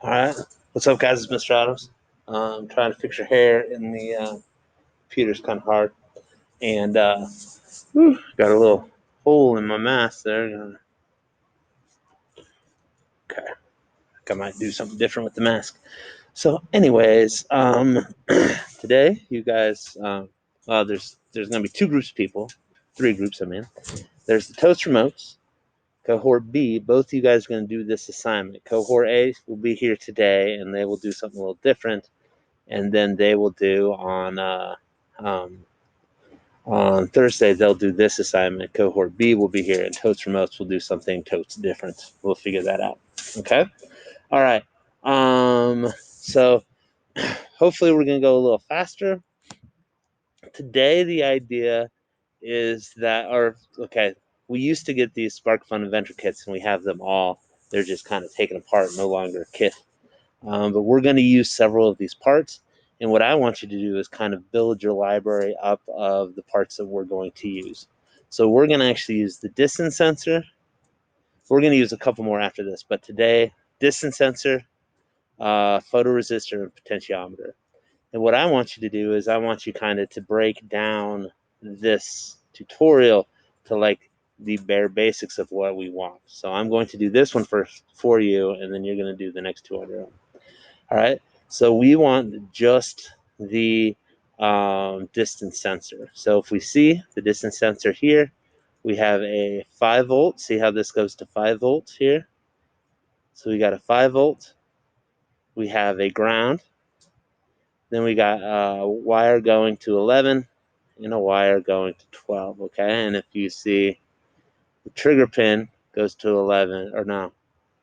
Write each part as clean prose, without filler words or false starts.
All right. What's up, guys? It's Mr. Adams. I'm trying to fix your hair in the computer's kind of hard. And got a little hole in my mask there. Okay. I might do something different with the mask. So, anyways, today, you guys, there's going to be two groups of people, three groups, I mean. There's the Toast Remotes, Cohort B. Both of you guys are going to do this assignment. Cohort A will be here today, and they will do something a little different. And then they will do on Thursday, they'll do this assignment. Cohort B will be here, and Totes Remotes will do something totes different. We'll figure that out. Okay? All right. So hopefully we're going to go a little faster. Today, the idea is that, we used to get these SparkFun Adventure kits, and we have them all. They're just kind of taken apart, no longer a kit. But we're going to use several of these parts. And what I want you to do is kind of build your library up of the parts that we're going to use. So we're going to actually use the distance sensor. We're going to use a couple more after this. But today, distance sensor, photoresistor, and potentiometer. And what I want you to do is I want you kind of to break down this tutorial to like the bare basics of what we want. So I'm going to do this one first for you, and then you're going to do the next two on your own. All right, so we want just the distance sensor. So if we see the distance sensor here, we have a 5 volt. See how this goes to 5 volts here? So we got a 5 volt. We have a ground. Then we got a wire going to 11 and a wire going to 12, okay? And if you see the trigger pin goes to 11, or no,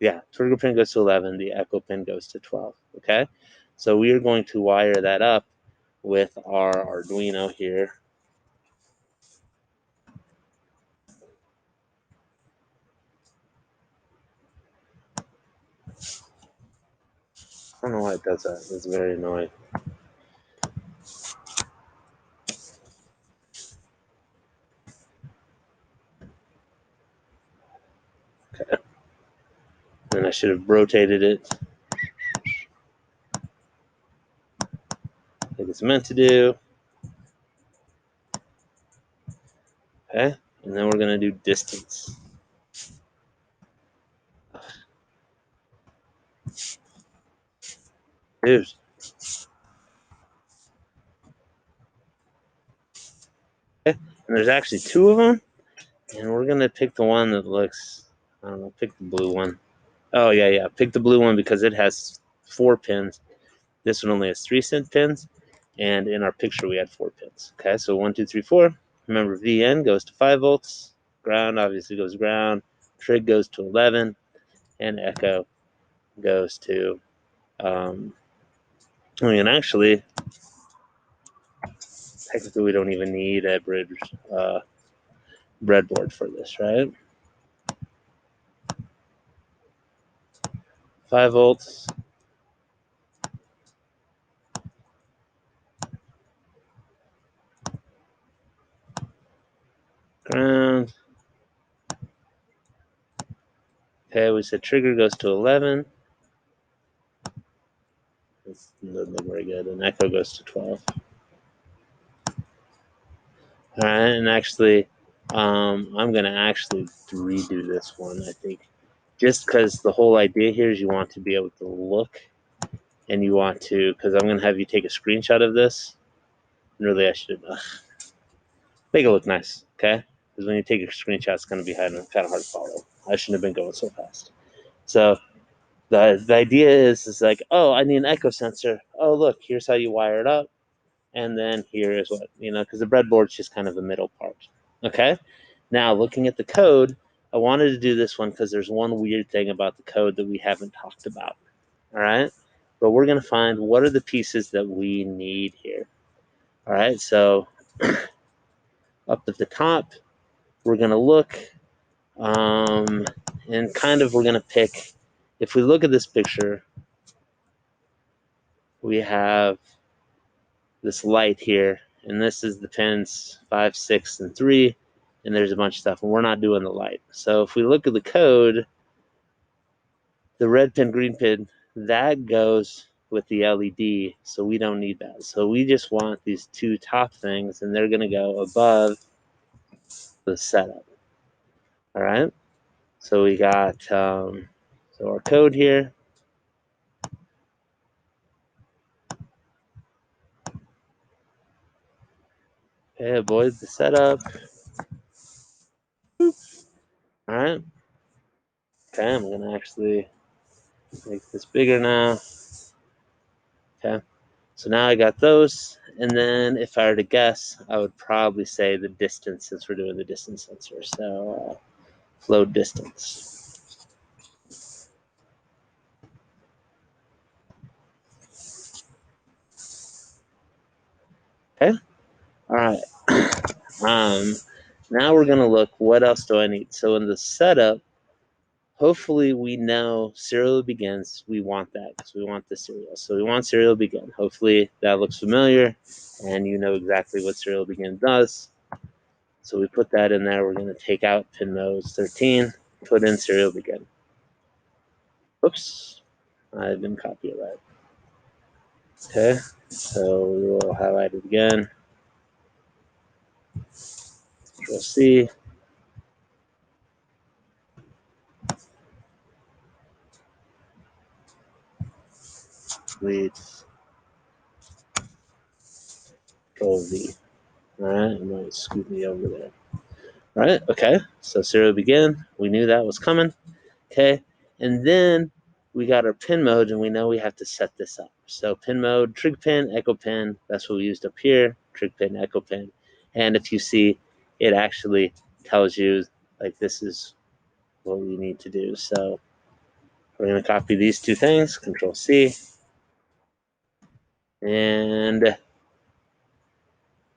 yeah, trigger pin goes to 11, the echo pin goes to 12, okay? So we are going to wire that up with our Arduino here. I don't know why it does that. It's very annoying. Okay. And I should have rotated it like it's meant to do. Okay. And then we're going to do distance. Dude. Okay. And there's actually two of them. And we're going to pick the one that looks, I don't know, pick the blue one. Oh, yeah. Pick the blue one because it has 4 pins. This one only has 3 pins. And in our picture, we had 4 pins. Okay, so 1, 2, 3, 4. Remember, VN goes to 5 volts. Ground obviously goes ground. Trig goes to 11. And echo goes to, and actually, technically, we don't even need a breadboard for this, right? 5 volts. Ground. Okay, we said trigger goes to 11. That's not very good. And echo goes to 12. All right, and actually, I'm going to actually redo this one, I think. Just because the whole idea here is you want to be able to look and you want to, because I'm going to have you take a screenshot of this. And really, I should make it look nice, okay? Because when you take a screenshot, it's going to be kind of hard to follow. I shouldn't have been going so fast. So the idea is like, oh, I need an echo sensor. Oh, look, here's how you wire it up. And then here is what, because the breadboard's just kind of the middle part, okay? Now, looking at the code, I wanted to do this one because there's one weird thing about the code that we haven't talked about, all right? But we're going to find what are the pieces that we need here, all right? So up at the top, we're going to look, and kind of we're going to pick, if we look at this picture, we have this light here, and this is the pins 5, 6, and 3, and there's a bunch of stuff, and we're not doing the light. So if we look at the code, the red pin, green pin, that goes with the LED, so we don't need that. So we just want these two top things, and they're going to go above the setup. All right. So we got so our code here. Okay, avoid the setup. All right. Okay, I'm gonna actually make this bigger now. Okay. So now I got those, and then if I were to guess, I would probably say the distance since we're doing the distance sensor. So flow distance. Okay. All right. Now we're gonna look. What else do I need? So in the setup, hopefully we know serial begins. We want that because we want the serial. So we want serial begin. Hopefully that looks familiar, and you know exactly what serial begin does. So we put that in there. We're going to take out pin modes 13, put in serial begin. Oops, I didn't copy it right. Okay, so we will highlight it again. Control C. Delete. Control V. All right, it might scoot me over there. All right, okay, so serial begin. We knew that was coming. Okay, and then we got our pin mode, and we know we have to set this up. So pin mode, trig pin, echo pin, that's what we used up here, trig pin, echo pin. And if you see, it actually tells you, like, this is what we need to do. So we're going to copy these two things, Control C, and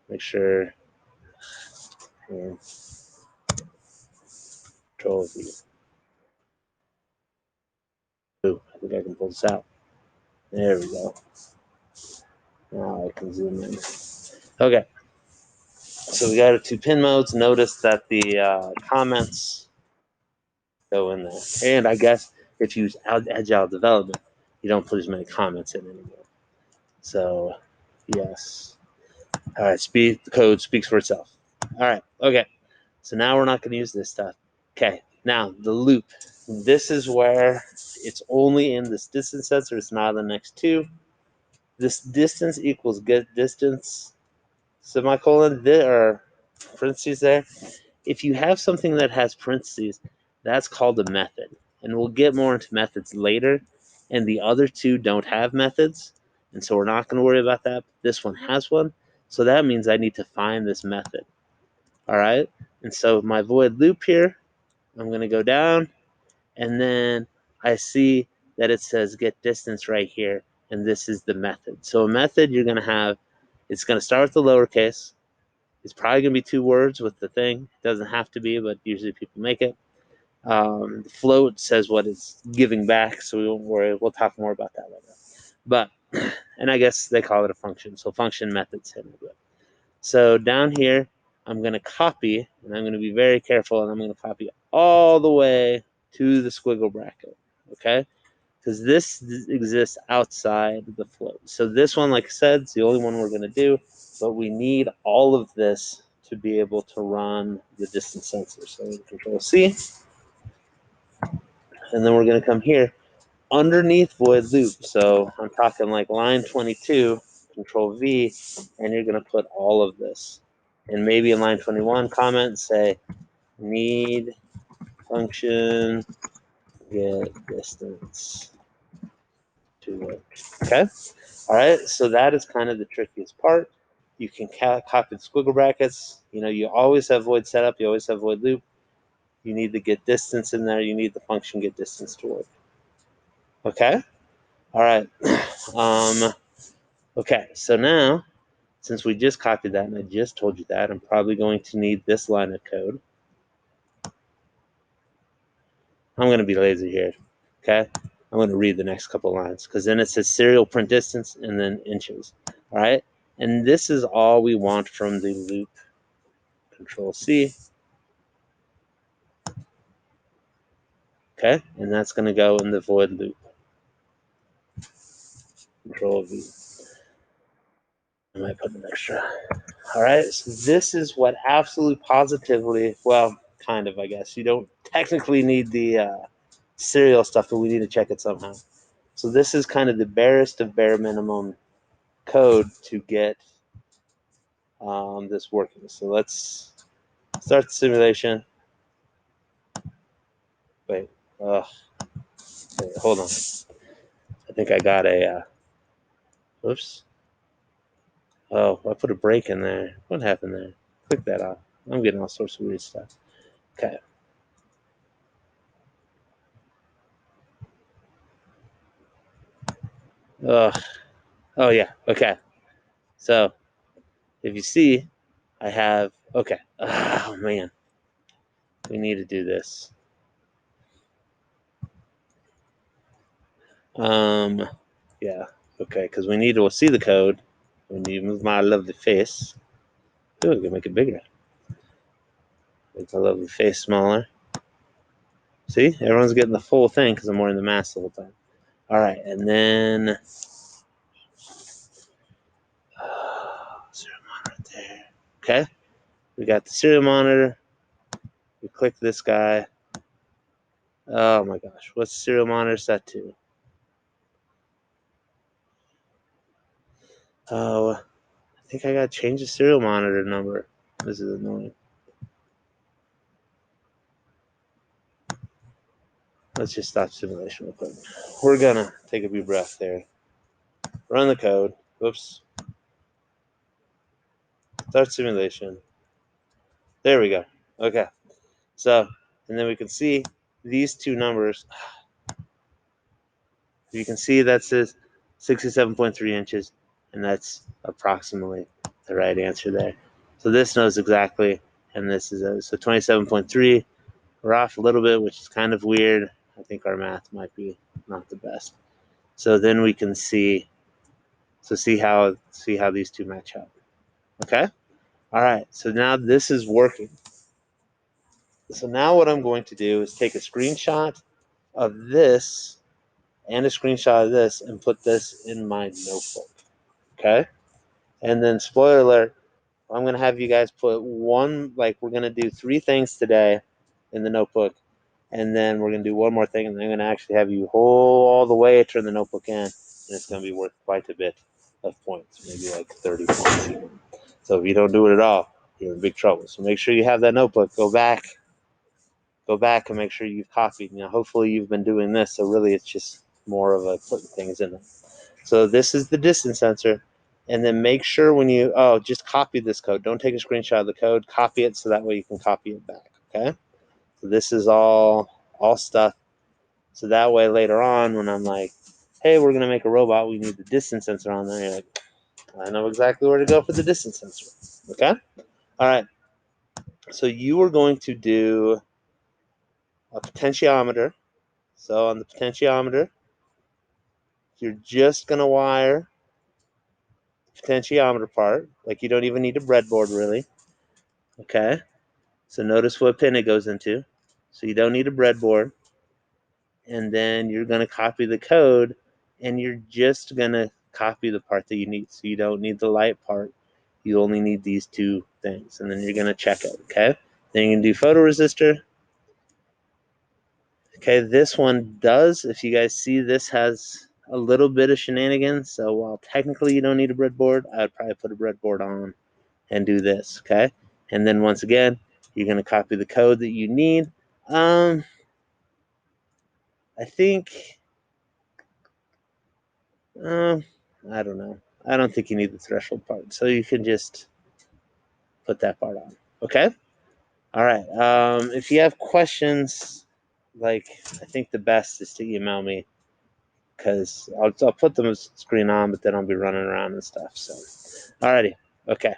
make sure, and Control V. Ooh, I think I can pull this out. There we go. Now I can zoom in. Okay, so we got our two pin modes. Notice that the comments go in there. And I guess if you use agile development, you don't put as many comments in anymore. So, yes. All right, the code speaks for itself. All right, okay. So now we're not going to use this stuff. Okay, now the loop. This is where it's only in this distance sensor. It's not in the next two. This distance equals get distance, semicolon, or parentheses there. If you have something that has parentheses, that's called a method. And we'll get more into methods later. And the other two don't have methods. And so we're not going to worry about that. This one has one. So that means I need to find this method. All right. And so my void loop here, I'm going to go down. And then I see that it says get distance right here. And this is the method. So a method you're going to have, it's going to start with the lowercase. It's probably going to be 2 words with the thing. It doesn't have to be, but usually people make it. The float says what it's giving back, so we won't worry. We'll talk more about that later. But, and I guess they call it a function. So function methods hit it. So down here, I'm going to copy, and I'm going to be very careful, and I'm going to copy all the way to the squiggle bracket. Okay? Because this exists outside the float. So this one, like I said, is the only one we're going to do, but we need all of this to be able to run the distance sensor. So Control C, and then we're going to come here underneath void loop. So I'm talking like line 22, Control V, and you're going to put all of this. And maybe in line 21, comment, say need function get distance to work. Okay? All right, so that is kind of the trickiest part. You can copy the squiggle brackets. You know, you always have void setup. You always have void loop. You need to get distance in there. You need the function get distance to work. Okay? All right. Okay, so now, since we just copied that and I just told you that, I'm probably going to need this line of code. I'm going to be lazy here. Okay? I'm going to read the next couple lines because then it says serial print distance and then inches. All right? And this is all we want from the loop. Control C. Okay? And that's going to go in the void loop. Control V. I might put an extra. All right, so this is what absolutely positively, well, kind of, I guess. You don't technically need the serial stuff, but we need to check it somehow. So this is kind of the barest of bare minimum code to get this working. So let's start the simulation. Wait, wait, hold on. I think I got a, oops. Oh, I put a break in there. What happened there? Click that off. I'm getting all sorts of weird stuff. Okay. Ugh. Oh, yeah. Okay. So if you see, I have, okay. Oh, man. We need to do this. Yeah. Okay. Because we need to see the code. We need to move my lovely face. Ooh, we can make it bigger. Make my lovely face smaller. See, everyone's getting the full thing because I'm wearing the mask the whole time. All right, and then serial monitor right there. Okay, we got the serial monitor. We click this guy. Oh my gosh, what's the serial monitor set to? Oh, I think I got to change the serial monitor number. This is annoying. Let's just stop simulation real quick. We're gonna take a deep breath there. Run the code. Whoops. Start simulation. There we go. Okay. So, and then we can see these two numbers. You can see that says 67.3 inches, and that's approximately the right answer there. So this knows exactly, and this is so 27.3. We're off a little bit, which is kind of weird. I think our math might be not the best. So then we can see, so see how these two match up. Okay. All right. So now this is working. So now what I'm going to do is take a screenshot of this and a screenshot of this and put this in my notebook. Okay. And then, spoiler alert, I'm going to have you guys put one, like, we're going to do 3 things today in the notebook. And then we're going to do one more thing. And then I'm going to actually have you hold all the way, turn the notebook in. And it's going to be worth quite a bit of points, maybe like 30 points even. So if you don't do it at all, you're in big trouble. So make sure you have that notebook. Go back and make sure you've copied. Hopefully you've been doing this. So really it's just more of a putting things in it. So this is the distance sensor. And then make sure when you, just copy this code. Don't take a screenshot of the code. Copy it so that way you can copy it back, okay? So this is all stuff. So that way later on when I'm like, hey, we're going to make a robot, we need the distance sensor on there. You're like, I know exactly where to go for the distance sensor, okay? All right. So you are going to do a potentiometer. So on the potentiometer, you're just going to wire potentiometer part. Like you don't even need a breadboard really. Okay. So notice what pin it goes into. So you don't need a breadboard. And then you're going to copy the code and you're just going to copy the part that you need. So you don't need the light part. You only need these 2 things. And then you're going to check it. Okay. Then you can do photoresistor. Okay. This one does. If you guys see, this has a little bit of shenanigans. So while technically you don't need a breadboard, I would probably put a breadboard on and do this, okay? And then once again, you're going to copy the code that you need. I think, I don't know. I don't think you need the threshold part. So you can just put that part on, okay? All right. If you have questions, like, I think the best is to email me because I'll put the screen on, but then I'll be running around and stuff. So, alrighty. Okay.